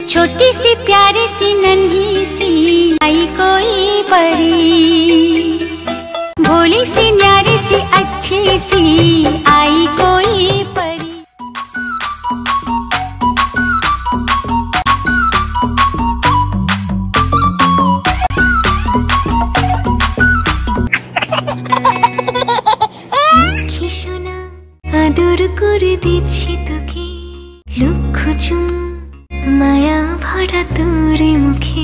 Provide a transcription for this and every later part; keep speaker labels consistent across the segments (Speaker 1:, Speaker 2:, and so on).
Speaker 1: छोटी सी प्यारी सी नन्ही सी आई कोई परी, भोली सी न्यारी सी अच्छी सी आई कोई परी। खिसोना आदर करे दिच्छी तोके लक्ष्य चुम माया भरा तोरे मुखे।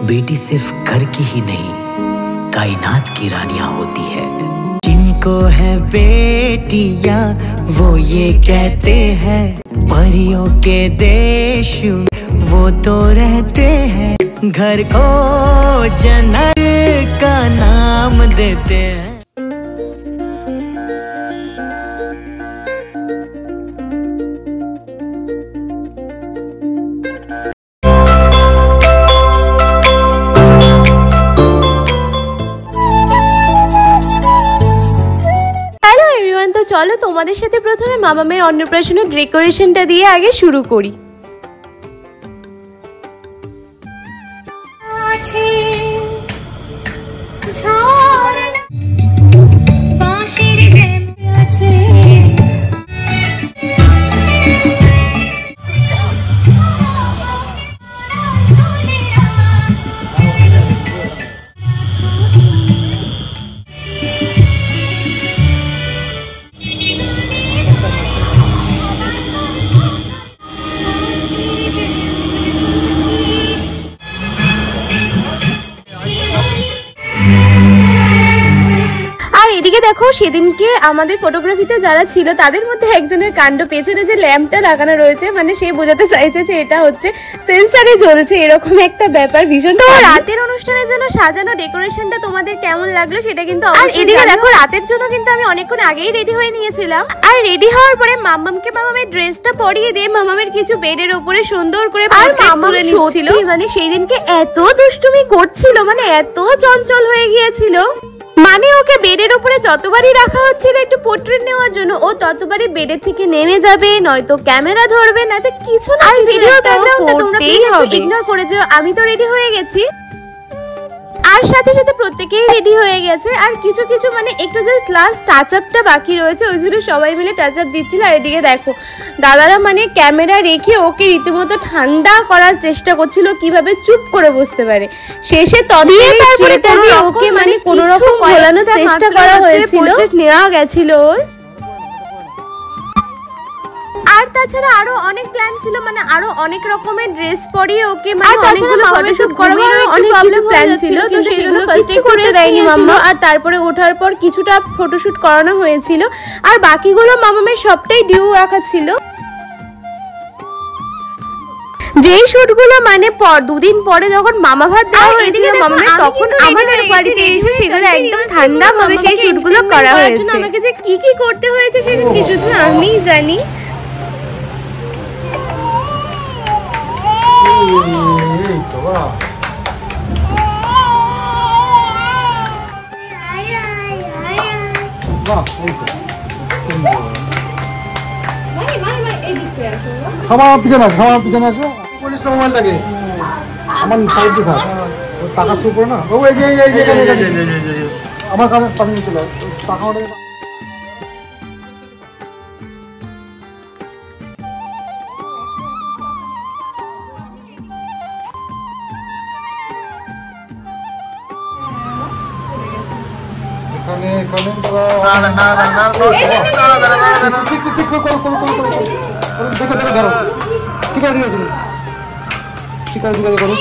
Speaker 2: बेटी सिर्फ घर की ही नहीं, कायनात की रानियां होती है। जिनको है बेटियां वो ये कहते हैं, परियों के देश वो तो रहते हैं, घर को जन्नत का नाम देते हैं।
Speaker 3: চলো তোমাদের সাথে প্রথমে মামামের অন্নপ্রাশনের ডেকোরেশনটা দিয়ে আগে শুরু করি। দেখো সেদিনকে আমাদের ফটোগ্রাফিতে যারা ছিল তাদের মধ্যে একজনের কাণ্ড, পেছনে যে ল্যাম্পটা লাগানো রয়েছে মানে সে বোঝাতে চাইছে যে এটা হচ্ছে সেন্সারে জ্বলছে, এরকম একটা ব্যাপার। ভীষণ তো রাতের অনুষ্ঠানের জন্য সাজানো ডেকোরেশনটা তোমাদের কেমন লাগলো সেটা কিন্তু অবশ্যই। এদিকে দেখো রাতের জন্য কিন্তু আমি অনেকক্ষণ আগেই রেডি হয়ে নিয়েছিলাম, আর রেডি হওয়ার পরে মাম্মামকে মামামের ড্রেসটা পরিয়ে দিয়ে মামামের কিছু বেডের উপরে সুন্দর করে তুলে নিচ্ছিল। মানে সেই দিনকে এত দুষ্টুমি করছিল, মানে এত চঞ্চল হয়ে গিয়েছিল, মানে ওকে বেডের উপরে যতবারই রাখা হচ্ছিল একটু পোর্ট্রেট নেওয়ার জন্য ও ততবারই বেডের থেকে নেমে যাবে, নয়তো ক্যামেরা ধরবে, নয়তো কিছু না। আর ভিডিওর ব্যাকগ্রাউন্ডটা তোমরা ইগনোর করে যাও, আমি তো রেডি হয়ে গেছি। আর সাথে সাথে প্রত্যেকেই রেডি হয়ে গেছে, আর কিছু কিছু মানে একটু জাস্ট লাস্ট টাচ আপটা বাকি রয়েছে, ওই জন্য সবাই মিলে টাচ আপ দিচ্ছিল। আর এদিকে দেখো দাদারা মানে ক্যামেরা রেখে ওকে রীতিমতো ঠান্ডা করার চেষ্টা করছিল কিভাবে চুপ করে বসতে পারে। শেষে ওকে মানে কোনো রকম বলানোর চেষ্টা করা হয়েছিল, নেওয়া গেছিল ওর। আর তাছাড়া আরো অনেক প্ল্যান ছিল, মানে আরো অনেক রকমের ড্রেস পরিয়ে ওকে মানে অনেকগুলো ফটোশুট করার অনেক কিছু প্ল্যান ছিল, তো সেগুলো ফার্স্টে করতে দেয়নি মাম্মা। আর তারপরে ওঠার পর কিছুটা ফটোশুট করানো হয়েছিল, আর বাকিগুলো মামামের সবটাই ডিউ রাখা ছিল। যেই শুটগুলো মানে দুদিন পরে যখন মামা ভাত দেওয়া হয়েছিল মামামের, তখন আমাদের বাড়িতে এসে সেগুলো একদম ঠান্ডা ভাবে সেই শুটগুলো করা হয়েছে। আমাকে যে কি কি করতে হয়েছে সেটা কি শুধু আমিই জানি।
Speaker 4: খাওয়া পিছনে আসো, খাওয়া পিছনে আসো। 40টা মোবাইল লাগে আমার সাইড দিয়ে থাক, টাকা চুপ করে না বাবু। এই যে আমার কাছে পানি চলে টাকা ওটা এখানে এখানে ঠিক করো দেখো দেখো ধরো ঠিক আছে ঠিক আছে করো।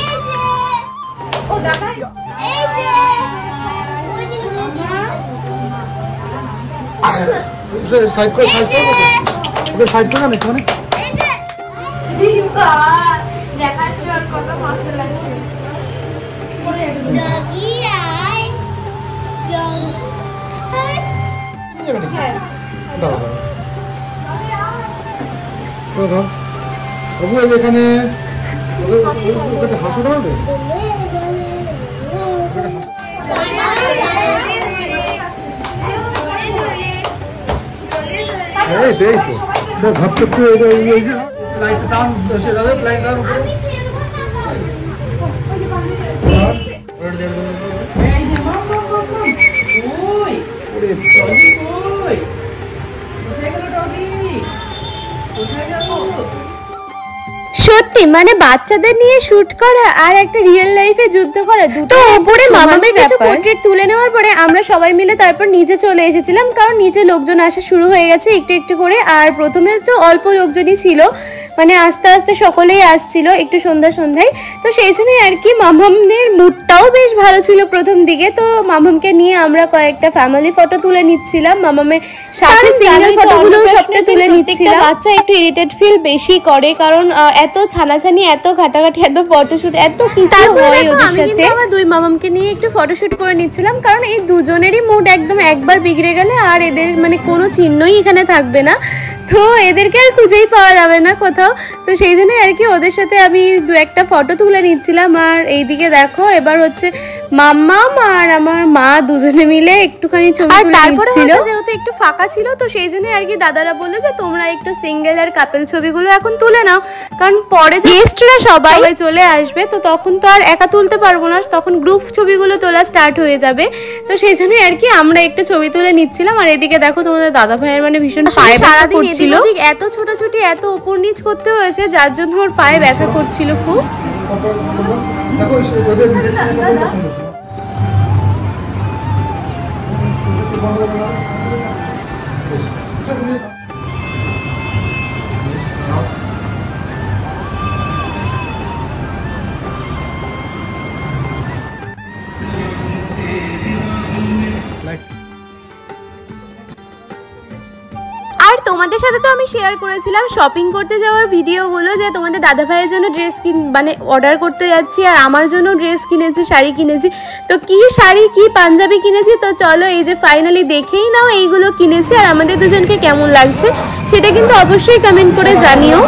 Speaker 4: সাইড করে সাইড করে না এখানে দেখাচ্ছি আর কত মাসে লাগছে। বাবু এখানে হাসো দাও তো ভাবতে লাইট টান লাইট টান
Speaker 3: সত্যি মানে বাচ্চাদের নিয়ে শুট করা আর একটা রিয়েল লাইফে যুদ্ধ করা দুটো উপরে মামামের কিছু পোর্ট্রেট তুলে নেওয়ার পরে আমরা সবাই মিলে তারপর নিচে চলে এসেছিলাম, কারণ নিচে লোকজন আসা শুরু হয়ে গেছে একটু একটু করে। আর প্রথমে তো অল্প লোকজনই ছিল, মানে আস্তে আস্তে সকলেই আসছিল একটু সন্ধ্যায়। তো সেই জন্যই আর কি মামামের মুডটাও বেশ ভালো ছিল প্রথম দিকে। তো মামামকে নিয়ে আমরা কয়েকটা ফ্যামিলি ফটো তুলে নিচ্ছিলাম, মামামের সাথে সিঙ্গেল ফটোগুলো সবটা তুলে নিচ্ছিলাম। বাচ্চা একটু ইরিটেট ফিল বেশি করে, কারণ এত ছানাছানি, এত ঘাটাঘাটি, এত ফটোশুট, এত কিছু হয় ওদের সাথে। আমার দুই মামামকে নিয়ে একটু ফটোশুট করে নিচ্ছিলাম, কারণ এই দুজনেরই মুড একদম একবার বিগড়ে গেলে আর এদের মানে কোনো চিহ্নই এখানে থাকবে না, তো এদেরকে আর খুঁজেই পাওয়া যাবে না কোথাও। তো সেই জন্য আর কি ওদের সাথে আমি দু একটা ফটো তুলে নিচ্ছিলাম। আর এইদিকে দেখো এবার হচ্ছে মাম্মাম আর আমার মা দুজনে মিলে একটুখানি ছবি তুলে নিচ্ছিল। যেহেতু একটু ফাঁকা ছিল তো সেই জন্য আর কি দাদারা বললো যে তোমরা একটু সিঙ্গেল আর কাপেল ছবিগুলো এখন তুলে নাও, কারণ পরে গেস্টরা সবাই চলে আসবে, তো তখন তো আর একা তুলতে পারবো না, তখন গ্রুপ ছবিগুলো তোলা স্টার্ট হয়ে যাবে। তো সেই জন্য আর কি আমরা একটু ছবি তুলে নিচ্ছিলাম। আর এদিকে দেখো তোমাদের দাদা ভাইয়ের মানে ভীষণ পায়ে ব্যথা করছিল, এত ছোটাছুটি এত উপর নিচ করতে হয়েছে যার জন্য ওর পায়ে ব্যথা করছিল খুব। আর তোমাদের সাথে তো আমি শেয়ার করেছিলাম শপিং করতে যাওয়ার ভিডিওগুলো, যে তোমাদের দাদা ভাইয়ের জন্য ড্রেস মানে অর্ডার করতে যাচ্ছি আর আমার জন্য ড্রেস কিনেছি, শাড়ি কিনেছি। তো কি শাড়ি কি পাঞ্জাবি কিনেছি, তো চলো এই যে ফাইনালি দেখেই নাও এইগুলো কিনেছি। আর আমাদের দুজনকে কেমন লাগছে সেটা কিন্তু অবশ্যই কমেন্ট করে জানিও।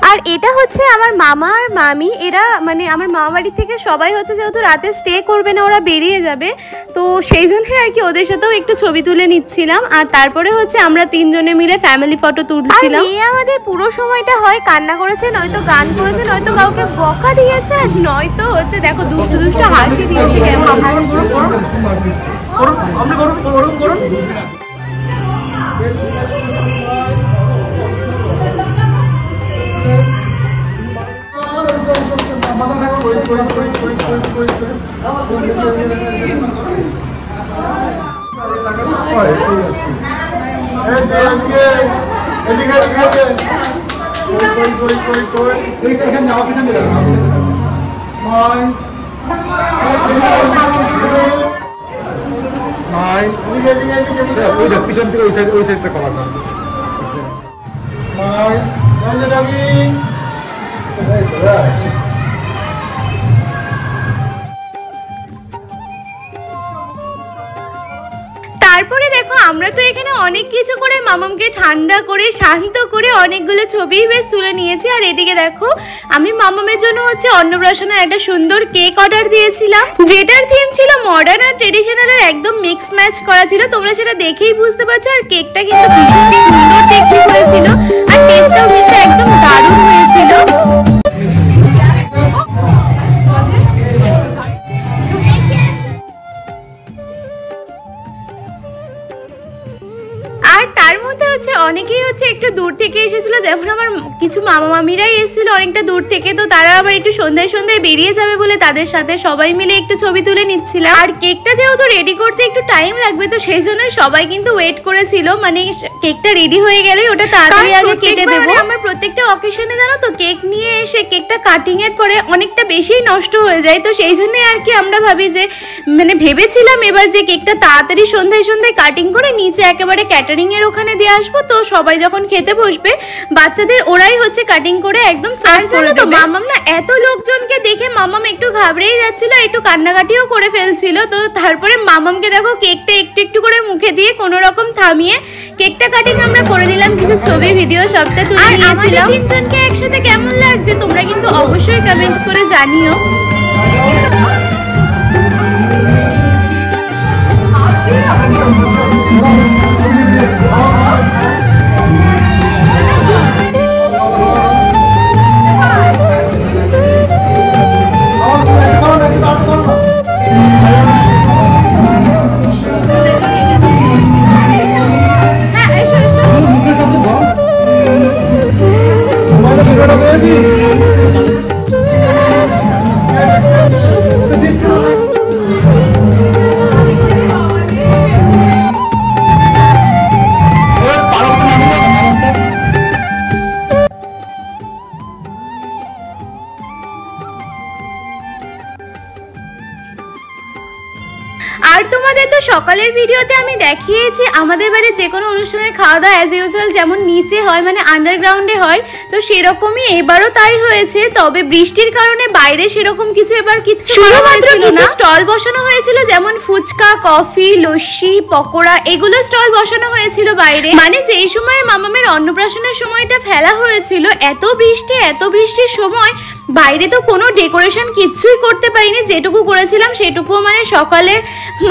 Speaker 3: আর এটা হচ্ছে আমার মামা আর মামি, এরা মানে আমার মামা বাড়ি থেকে সবাই হচ্ছে যেহেতু রাতে স্টে করবে না, ওরা বেরিয়ে যাবে, তো সেই জন্য আর কি ওদের সাথেও একটু ছবি তুলে নিচ্ছিলাম। আর তারপরে হচ্ছে আমরা তিনজনে মিলে ফ্যামিলি ফটো তুলছিলাম। এই আমাদের পুরো সময়টা হয় কান্না করেছে, নয়তো গান করেছে, নয়তো কাউকে বকা দিয়েছে, আর নয়তো হচ্ছে দেখো দুষ্টু দুষ্টু হাসি দিয়েছে কেমন।
Speaker 4: পিছন থেকে ওই সাইডটা করা
Speaker 3: তারপরে দেখো আমরা তো এখানে অনেক কিছু করে মামামকে ঠান্ডা করে শান্ত করে অনেকগুলো ছবি বেশ তুলে নিয়েছি। আর এদিকে দেখো আমি মামামের জন্য হচ্ছে অন্নপ্রাশনের একটা সুন্দর কেক অর্ডার দিয়েছিলাম, যেটার থিম ছিল মডার্ন আর ট্রেডিশনালের একদম মিক্স ম্যাচ করা ছিল, তোমরা সেটা দেখেই বুঝতে পারছো। আর কেকটা কিন্তু ভীষণ সুন্দর দেখতে হয়েছিল আর টেস্টটাও কিন্তু একদম দারুণ হয়েছিল। আর তার মধ্যে হচ্ছে অনেকেই হচ্ছে একটু দূর থেকে এসেছিল, যেমন আমার কিছু মামা মামিরাই এসেছিল অনেকটা দূর থেকে, তো তারা আবার একটু সন্ধ্যায় বেরিয়ে যাবে বলে তাদের সাথে সবাই মিলে একটু ছবি তুলে নিচ্ছিলাম। আর কেকটা যেহেতু রেডি করতে একটু টাইম লাগবে, তো সেই জন্য সবাই কিন্তু ওয়েট করেছিল, মানে কেকটা রেডি হয়ে গেলেই ওটা তাড়াতাড়ি আগে কেটে দেবো। আমার প্রত্যেকটা অকেশনে জানো তো কেক নিয়ে এসে কেকটা কাটিং এর পরে অনেকটা বেশি নষ্ট হয়ে যায়, তো সেই জন্যই আর কি আমরা ভাবি যে মানে ভেবেছিলাম এবার যে কেকটা তাড়াতাড়ি সন্ধ্যায় কাটিং করে নিচে একেবারে ক্যাটারিং এর ওখানে দিয়ে আসবো, তো সবাই যখন খেতে বসবে বাচ্চাদের ওরাই হচ্ছে কাটিং করে একদম সার্ভ করে দেবে। মামাম না এত লোকজনকে দেখে মামাম একটু ঘাবড়েই যাচ্ছিল, একটু কান্নাকাটিও করে ফেলছিল। তো তারপরে মামামকে দেখো কেকটা একটু একটু করে মুখে দিয়ে কোনো রকম থামিয়ে কেকটা কাটিং আমরা করে নিলাম, কিছু ছবি ভিডিও সবটা তুলে নিয়েছিলাম। তিনজনকে একসাথে কেমন লাগছে তোমরা কিন্তু অবশ্যই কমেন্ট করে জানিও। আর তোমাদের তো সকালের ভিডিওতে আমি দেখিয়েছি আমাদের বাড়ির যে কোনো অনুষ্ঠানের খাওয়া দাওয়া অ্যাজ ইউজুয়াল যেমন নিচে হয়, মানে আন্ডারগ্রাউন্ডে হয়, তো সেরকমই এবারও তাই হয়েছে। তবে বৃষ্টির কারণে বাইরে সেরকম কিছু এবার কিচ্ছু স্টল বসানো হয়েছিল, যেমন ফুচকা, কফি, লস্যি, পকোড়া, এগুলো স্টল বসানো হয়েছিল বাইরে। মানে যেই সময় মামামের অন্নপ্রাশনের সময়টা ফেলা হয়েছিল, এত বৃষ্টির সময় বাইরে তো কোনো ডেকোরেশন কিচ্ছুই করতে পারিনি, যেটুকু করেছিলাম সেটুকু মানে সকালে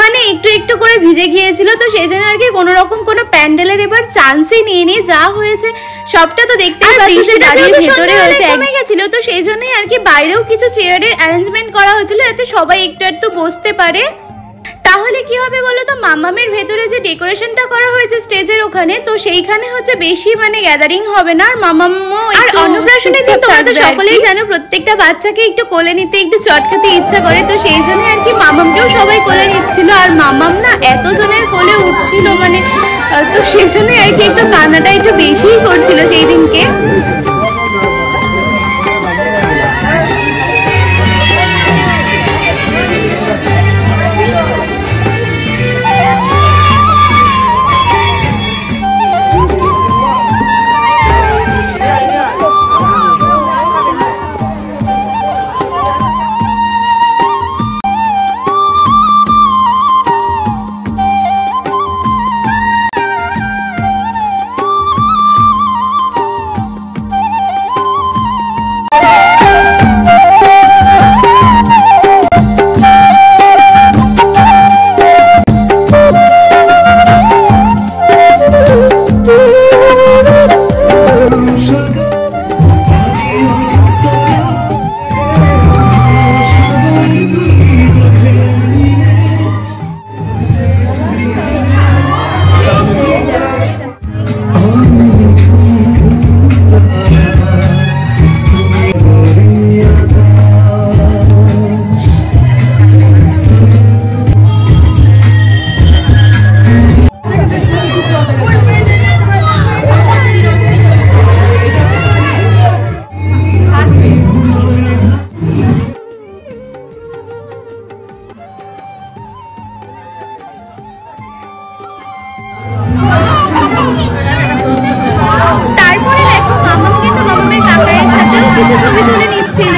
Speaker 3: মানে একটু একটু করে ভিজে গিয়েছিল। তো সেই জন্য আর কি কোনো রকম কোনো প্যান্ডেলের এবার চান্সই নিয়ে যা হয়েছে সবটা তো দেখতেই পাচ্ছি, দাঁড়িয়ে ভেতরে হয়েছে কমে গেছিল। তো সেই জন্যই আর কি বাইরেও কিছু চেয়ারের অ্যারেঞ্জমেন্ট করা হয়েছিল, যাতে সবাই একটু একটু বসতে পারে। তাহলে কি হবে বলো তো, মামামের ভেতরে যে ডেকোরেশনটা করা হয়েছে স্টেজের ওখানে, তো সেইখানে হচ্ছে বেশি মানে গ্যাদারিং হবে না। আর মামামও আর অন্নপ্রাশনের দিন তোমরা তো সকলেই জানো প্রত্যেকটা বাচ্চাকে একটু কোলে নিতে একটু চটকাতে ইচ্ছা করে, তো সেই জন্য আর কি মামামকেও সবাই কোলে নিচ্ছিল। আর মামাম না এতজনের কোলে উঠছিল মানে, তো সেই জন্য আর কি একটু কান্নাটা একটু বেশিই করছিল সেই দিনকে। কিছু ছবি তুলে নিচ্ছিল।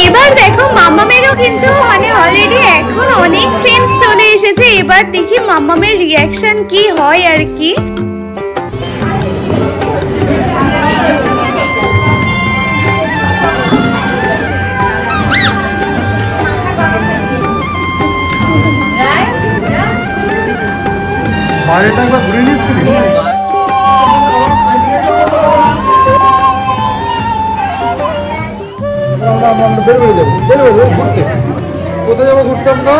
Speaker 3: এবার দেখো মাম্মামেরও কিন্তু মানে অলরেডি এখন অনেক ফ্রেন্ডস চলে এসেছে। এবার দেখি মাম্মামের রিঅ্যাকশন কি হয় আর কি।
Speaker 4: বাইরেটা একবার ঘুরে নিচ্ছিলি আমরা বের হয়ে যাবো ঘুরতে। কোথায় যাবো ঘুরতে আমরা?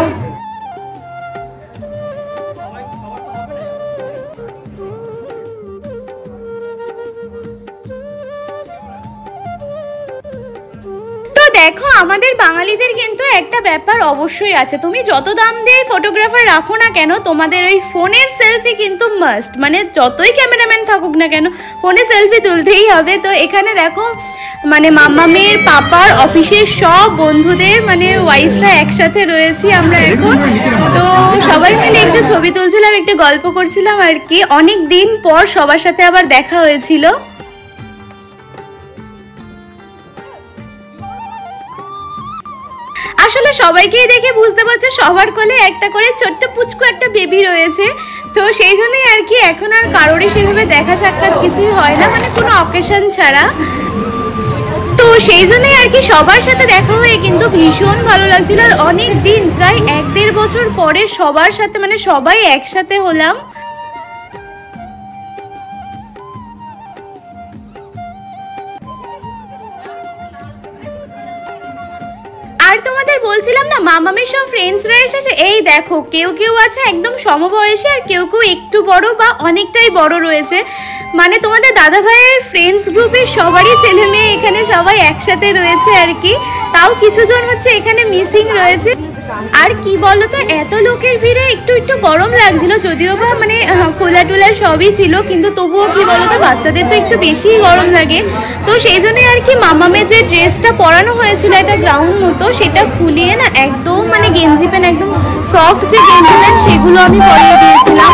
Speaker 3: দেখো আমাদের বাঙালিদের কিন্তু একটা ব্যাপার অবশ্যই আছে, তুমি যত দাম দিয়ে ফটোগ্রাফার রাখো না কেন তোমাদের ওই ফোনের সেলফি কিন্তু মাস্ট, মানে যতই ক্যামেরাম্যান থাকুক না কেন ফোনে সেলফি তুলতেই হবে। তো এখানে দেখো মানে মাম্মামের পাপার অফিসের সব বন্ধুদের মানে ওয়াইফরা একসাথে রয়েছি আমরা এখন। তো সবাই মিলে একটু ছবি তুলছিলাম, একটু গল্প করছিলাম আর কি, অনেক দিন পর সবার সাথে আবার দেখা হয়েছিল। আসলে সবাইকেই দেখে বুঝতে পারছো সবার কোলে একটা করে ছোট্ট পুচকু একটা বেবি রয়েছে। তো সেই জন্যই আর কি এখন আর কারোরই সেভাবে দেখা সাক্ষাৎ কিছুই হয় না, মানে কোনো অকেশন ছাড়া। তো সেই জন্যই আর কি সবার সাথে দেখা হয়ে কিন্তু ভীষণ ভালো লাগছিল। আর অনেক দিন প্রায় 1-1.5 বছর পরে সবার সাথে মানে সবাই একসাথে হলাম। আর তোমাদের বলছিলাম না মামামের সব ফ্রেন্ডসরা এসেছে, এই দেখো কেউ কেউ আছে একদম সমবয়সী আর কেউ কেউ একটু বড় বা অনেকটাই বড় রয়েছে। মানে তোমাদের দাদা ভাইয়ের ফ্রেন্ডস গ্রুপের সবারই ছেলে মেয়ে এখানে সবাই একসাথে রয়েছে আর কি, তাও কিছুজন হচ্ছে এখানে মিসিং রয়েছে। আর কি বলতো এত লোকের ভিড়ে একটু একটু গরম লাগছিল, যদিও বা মানে কোলা টোলা সবই ছিল, কিন্তু তবুও কি বলতো বাচ্চাদের তো একটু বেশি গরম লাগে। তো সেই জন্যই আর কি মামামের যে ড্রেসটা পরানো হয়েছিল একটা গ্রাউন্ড মতো, সেটা খুলিয়ে না একদম মানে গেঞ্জি প্যান্ট একদম সফট যে গেঞ্জি প্যান্ট সেগুলো আমি পরিয়ে দিয়েছিলাম।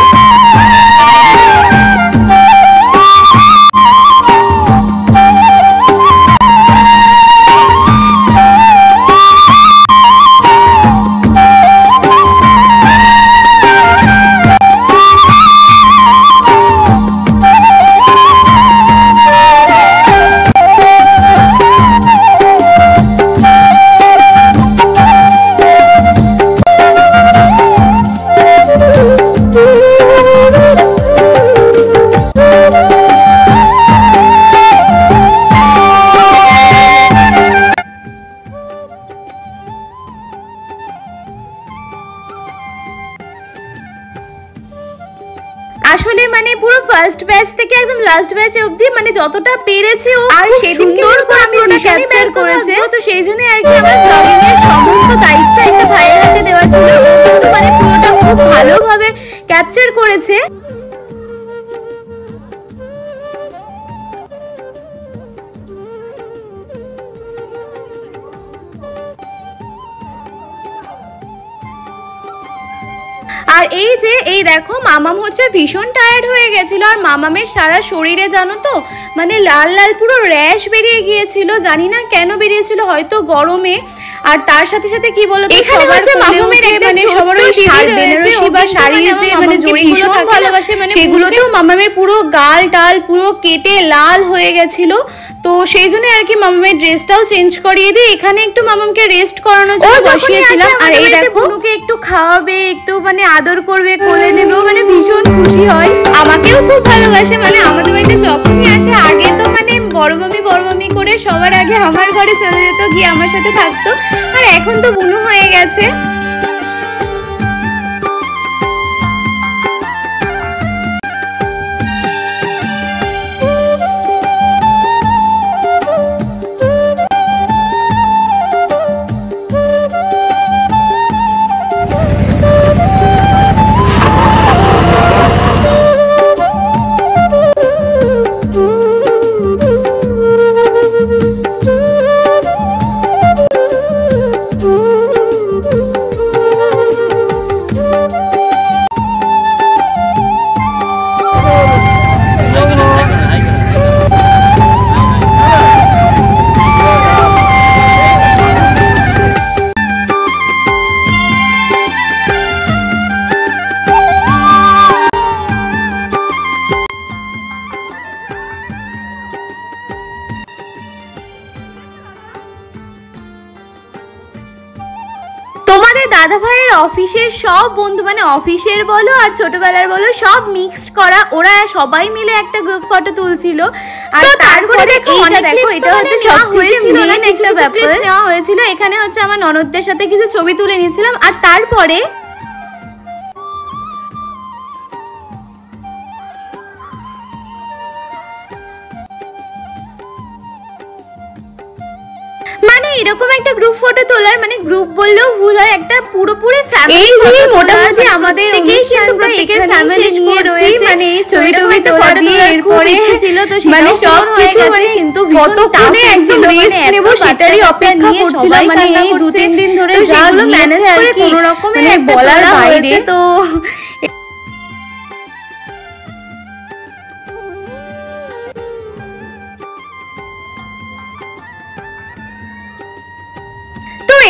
Speaker 3: আসলে মানে পুরো ফার্স্ট ব্যাচ থেকে একদম লাস্ট ব্যাচ অবধি মানে যতটা পেরেছি ও আর সুন্দর করে আমি ওটা ক্যাপচার করেছে। তো সেই জন্য আর কি আমার ব্লগিং এর সমস্ত দায়িত্ব একটা ভাইয়ের হাতে দেওয়া ছিল, কিন্তু মানে পুরোটা খুব ভালোভাবে ক্যাপচার করেছে। আর এই যে এই দেখো মামাম হচ্ছে ভীষণ টায়ার্ড হয়ে গেছিল, আর মামামের সারা শরীরে জানো তো মানে লাল লাল পুরো র্যাশ বেরিয়ে গিয়েছিল, জানি না কেন বেরিয়েছিল, হয়তো গরমে। আর তার সাথে সাথে কি বলতো সবার মামামের মানে সবার ওই বেনারসি বা শাড়ি যে মানে জড়িগুলো ভালোবাসে মানে সেগুলোতেও মামামের পুরো গাল টাল পুরো কেটে লাল হয়ে গেছিল। তো সেই জন্য আর কি মামামের ড্রেসটাও চেঞ্জ করিয়ে দিয়ে এখানে একটু মামামকে রেস্ট করানোর জন্য বসিয়েছিলাম। আর এই দেখো বুনুকে একটু খাওয়াবে, একটু মানে আদর করবে, কোলে নেবে, মানে ভীষণ খুশি হয়। আমাকেও খুব ভালোবাসে, মানে আমাদের বাড়িতে যখনই আসে আগে তো মানে বড় মামি করে সবার আগে আমার ঘরে চলে যেত, গিয়ে আমার সাথে থাকতো। আর এখন তো বুনু হয়ে গেছে। দাদা ভাইয়ের অফিসের সব বন্ধু মানে অফিসের বলো আর ছোটবেলার বলো সব মিক্সড করা, ওরা সবাই মিলে একটা গ্রুপ ফটো তুলছিল। আর তারপরে দেখো এটা হচ্ছে সব হয়েছিল না একটা ব্যাপার নেওয়া হয়েছিল, এখানে হচ্ছে আমার ননদদের সাথে কিছু ছবি তুলে নিয়েছিলাম। আর তারপরে মানে এরকম একটা গ্রুপ ফটো তোলার, মানে গ্রুপ বললেও ভুল হয়, একটা পুরোপুরি ফ্যামিলি মোটামুটি আমাদের অনুষ্ঠান প্রত্যেকের ফ্যামিলি নিয়ে রয়েছে, মানে এই ছবি টবি তোলা দিয়ে এরপরে ছিল তো মানে সব কিছু মানে কিন্তু কতক্ষণে একদম রেস্ট নেব সেটারই অপেক্ষা করছিলাম, মানে এই 2-3 দিন ধরে যেগুলো ম্যানেজ করে কোনো রকমে বলার বাইরে। তো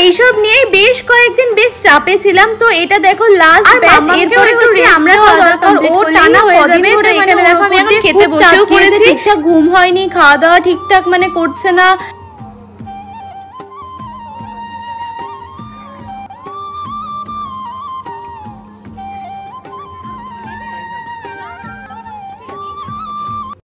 Speaker 3: এইসব নিয়ে বেশ কয়েকদিন বেশ চাপে ছিলাম। তো এটা দেখো লাস্ট ব্যাচ, এরপরে হচ্ছে আমরা খাওয়া দাওয়া কমপ্লিট টানা হয়ে যাবে। তো এখানে দেখো আমি এখন খেতে বসেও পড়েছি, ঠিকঠাক ঘুম হয়নি, খাওয়া দাওয়া ঠিকঠাক মানে করছে না।